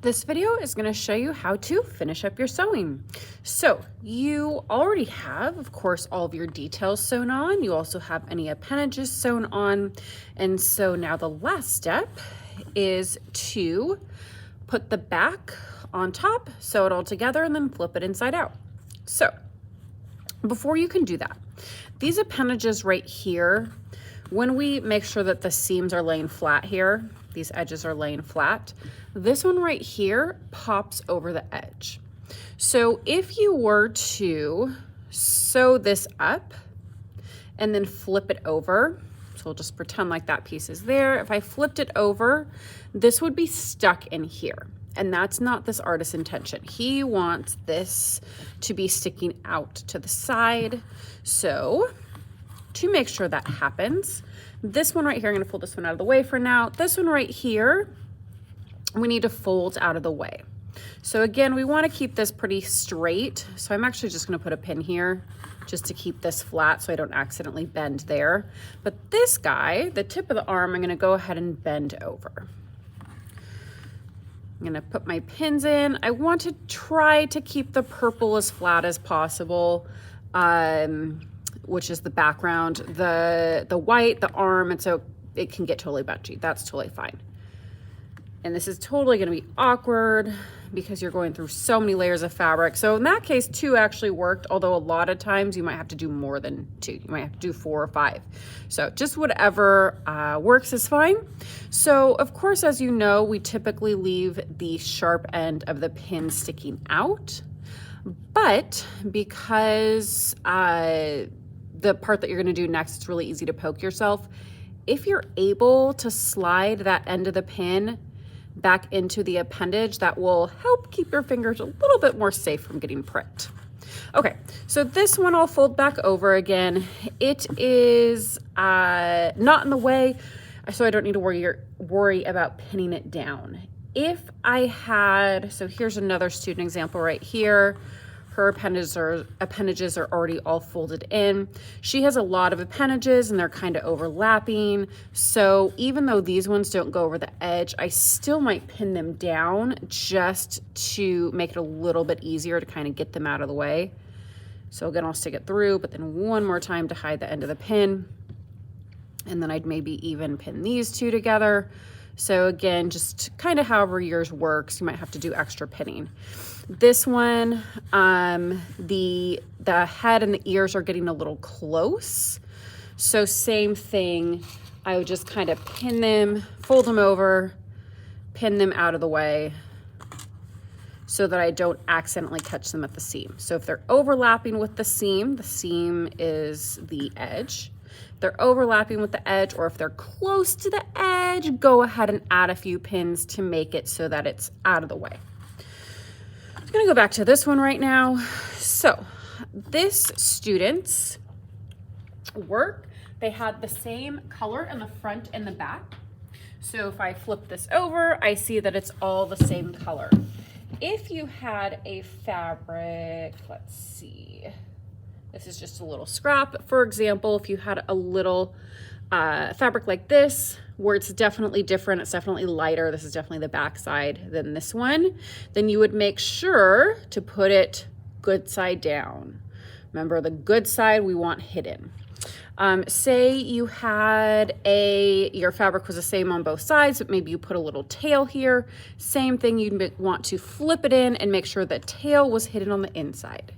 This video is going to show you how to finish up your sewing. So you already have, of course, all of your details sewn on. You also have any appendages sewn on. And so now the last step is to put the back on top, sew it all together, and then flip it inside out. So before you can do that, these appendages right here, when we make sure that the seams are laying flat here, these edges are laying flat, this one right here pops over the edge. So if you were to sew this up and then flip it over, so we'll just pretend like that piece is there. If I flipped it over, this would be stuck in here. And that's not this artist's intention. He wants this to be sticking out to the side. So to make sure that happens, this one right here, I'm gonna pull this one out of the way for now. This one right here, we need to fold out of the way. So again, we wanna keep this pretty straight. So I'm actually just gonna put a pin here just to keep this flat so I don't accidentally bend there. But this guy, the tip of the arm, I'm gonna go ahead and bend over. I'm gonna put my pins in. I want to try to keep the purple as flat as possible, which is the background. The white, the arm, and so it can get totally bunchy. That's totally fine. And this is totally gonna be awkward because you're going through so many layers of fabric. So in that case, 2 actually worked, although a lot of times you might have to do more than 2. You might have to do 4 or 5. So just whatever works is fine. So of course, as you know, we typically leave the sharp end of the pin sticking out. But because the part that you're gonna do next, it's really easy to poke yourself. If you're able to slide that end of the pin back into the appendage, that will help keep your fingers a little bit more safe from getting pricked. Okay, so this one I'll fold back over again. It is not in the way, so I don't need to worry about pinning it down. If I had, so here's another student example right here. Her appendages are already all folded in. She has a lot of appendages and they're kind of overlapping. So even though these ones don't go over the edge, I still might pin them down just to make it a little bit easier to kind of get them out of the way. So again, I'll stick it through, but then one more time to hide the end of the pin. And then I'd maybe even pin these 2 together. So again, just kind of however yours works, you might have to do extra pinning. This one, the head and the ears are getting a little close. So same thing, I would just kind of pin them, fold them over, pin them out of the way so that I don't accidentally catch them at the seam. So if they're overlapping with the seam is the edge. If they're overlapping with the edge, or if they're close to the edge, go ahead and add a few pins to make it so that it's out of the way. I'm gonna go back to this one right now. So this student's work, they had the same color in the front and the back. So if I flip this over, I see that it's all the same color. If you had a fabric, let's see, this is just a little scrap. For example, if you had a little fabric like this, where it's definitely different, it's definitely lighter, this is definitely the back side than this one, then you would make sure to put it good side down. Remember, the good side we want hidden. Say you had your fabric was the same on both sides, but maybe you put a little tail here. Same thing, you'd want to flip it in and make sure the tail was hidden on the inside.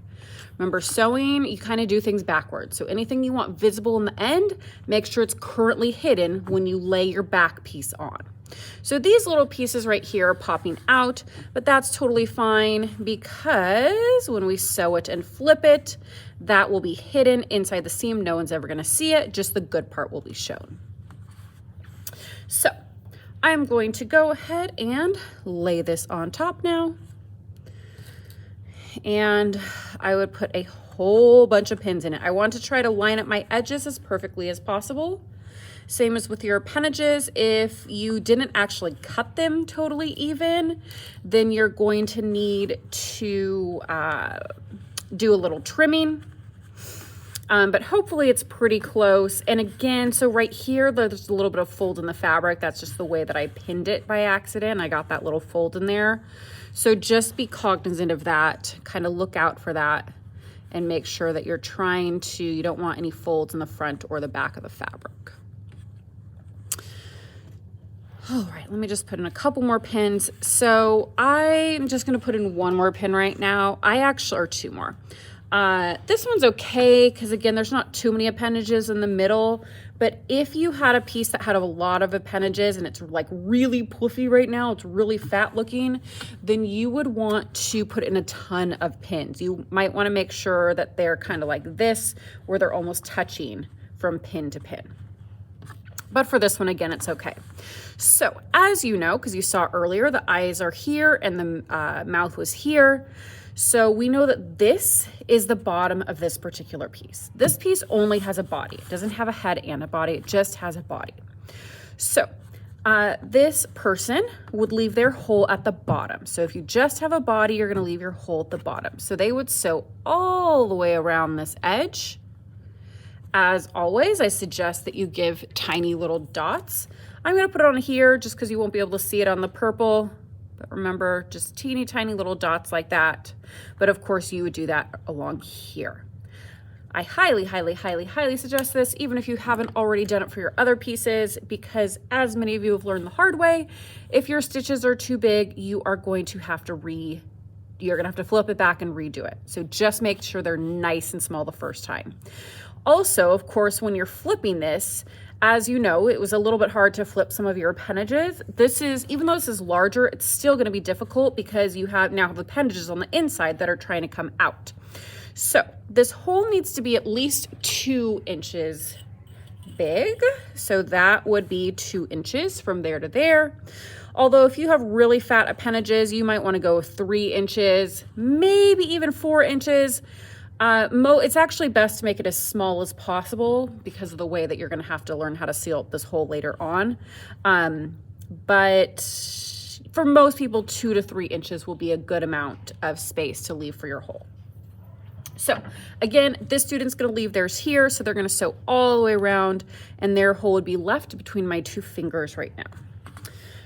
Remember, sewing, you kind of do things backwards. So anything you want visible in the end, make sure it's currently hidden when you lay your back piece on. So these little pieces right here are popping out, but that's totally fine because when we sew it and flip it, that will be hidden inside the seam. No one's ever gonna see it, just the good part will be shown. So I'm going to go ahead and lay this on top now. And I would put a whole bunch of pins in it. I want to try to line up my edges as perfectly as possible. Same as with your appendages. If you didn't actually cut them totally even, then you're going to need to do a little trimming. But hopefully it's pretty close. And again, so right here, there's a little bit of fold in the fabric. That's just the way that I pinned it by accident. I got that little fold in there. So just be cognizant of that, kind of look out for that and make sure that you're trying to, you don't want any folds in the front or the back of the fabric. All right, let me just put in a couple more pins. So I'm just gonna put in one more pin right now. Or two more. This one's okay, because again, there's not too many appendages in the middle, but if you had a piece that had a lot of appendages and it's like really puffy right now, it's really fat looking, then you would want to put in a ton of pins. You might want to make sure that they're kind of like this, where they're almost touching from pin to pin. But for this one, again, it's okay. So as you know, because you saw earlier, the eyes are here and the mouth was here. So we know that this is the bottom of this particular piece. This piece only has a body. It doesn't have a head and a body. It just has a body. So this person would leave their hole at the bottom. So if you just have a body, you're going to leave your hole at the bottom. So they would sew all the way around this edge. As always, I suggest that you give tiny little dots. I'm going to put it on here just because you won't be able to see it on the purple. But remember, just teeny tiny little dots like that. But of course, you would do that along here. I highly, highly, highly, highly suggest this, even if you haven't already done it for your other pieces, because as many of you have learned the hard way, if your stitches are too big, you are going to have to you're going to have to flip it back and redo it. So just make sure they're nice and small the first time. Also, of course, when you're flipping this, as you know, it was a little bit hard to flip some of your appendages. Even though this is larger, it's still going to be difficult because you now have appendages on the inside that are trying to come out. So this hole needs to be at least 2 inches big. So that would be 2 inches from there to there. Although if you have really fat appendages, you might want to go 3 inches, maybe even 4 inches. It's actually best to make it as small as possible because of the way that you're going to have to learn how to seal up this hole later on. But for most people, 2 to 3 inches will be a good amount of space to leave for your hole. So again, this student's going to leave theirs here, so they're going to sew all the way around, and their hole would be left between my 2 fingers right now.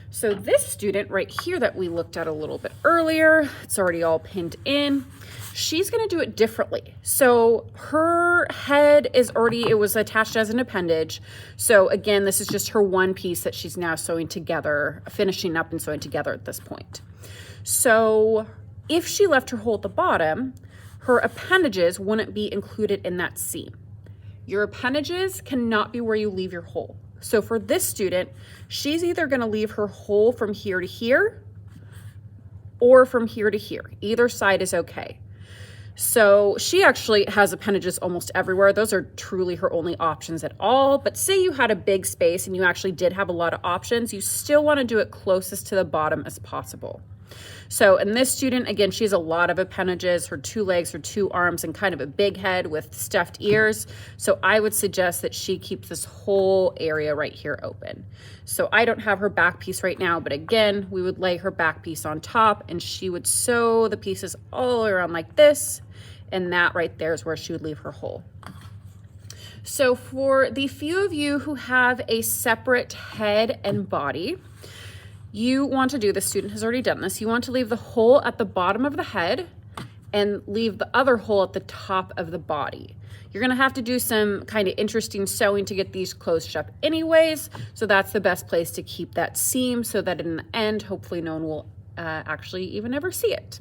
So this student right here that we looked at a little bit earlier, it's already all pinned in. She's going to do it differently. So her head it was attached as an appendage. So again, this is just her one piece that she's now sewing together, finishing up and sewing together at this point. So if she left her hole at the bottom, her appendages wouldn't be included in that seam. Your appendages cannot be where you leave your hole. So for this student, she's either going to leave her hole from here to here or from here to here. Either side is okay. So she actually has appendages almost everywhere. Those are truly her only options at all. But say you had a big space and you actually did have a lot of options, you still want to do it closest to the bottom as possible. So in this student, again, she has a lot of appendages, her 2 legs, her 2 arms, and kind of a big head with stuffed ears. So I would suggest that she keeps this whole area right here open. So I don't have her back piece right now, but again, we would lay her back piece on top and she would sew the pieces all the way around like this. And that right there is where she would leave her hole. So for the few of you who have a separate head and body, you want to do, the student has already done this, you want to leave the hole at the bottom of the head and leave the other hole at the top of the body. You're going to have to do some kind of interesting sewing to get these closed shut anyways, so that's the best place to keep that seam so that in the end, hopefully no one will actually even ever see it.